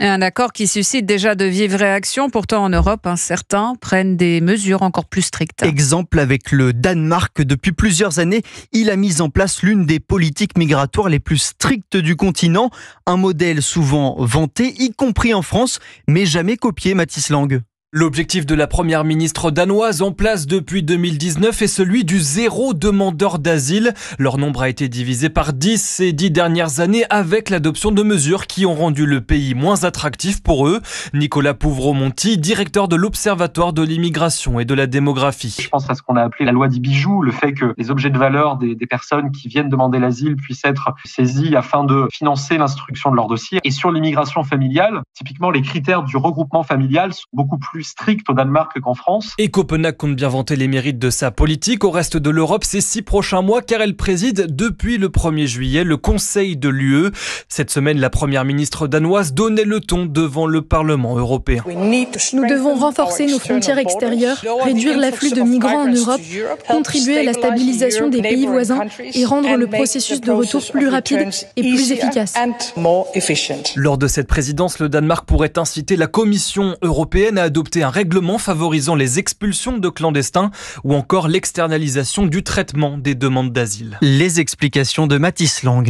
Et un accord qui suscite déjà de vives réactions. Pourtant, en Europe, certains prennent des mesures encore plus strictes. Exemple avec le Danemark. Depuis plusieurs années, il a mis en place l'une des politiques migratoires les plus strictes du continent. Un modèle souvent vanté, y compris en France, mais jamais copié, Mathis Lang. L'objectif de la première ministre danoise en place depuis 2019 est celui du zéro demandeur d'asile. Leur nombre a été divisé par 10 ces 10 dernières années avec l'adoption de mesures qui ont rendu le pays moins attractif pour eux. Nicolas Pouvreau-Monti, directeur de l'Observatoire de l'immigration et de la démographie. Je pense à ce qu'on a appelé la loi des bijoux, le fait que les objets de valeur des personnes qui viennent demander l'asile puissent être saisis afin de financer l'instruction de leur dossier. Et sur l'immigration familiale, typiquement les critères du regroupement familial sont beaucoup plus strict au Danemark qu'en France. Et Copenhague compte bien vanter les mérites de sa politique. Au reste de l'Europe, ces 6 prochains mois, car elle préside depuis le 1er juillet le Conseil de l'UE. Cette semaine, la première ministre danoise donnait le ton devant le Parlement européen. Nous devons renforcer nos frontières extérieures, réduire l'afflux de migrants en Europe, contribuer à la stabilisation des pays voisins et rendre le processus de retour plus rapide et plus efficace. Lors de cette présidence, le Danemark pourrait inciter la Commission européenne à adopter un règlement favorisant les expulsions de clandestins ou encore l'externalisation du traitement des demandes d'asile. Les explications de Mathis Lang.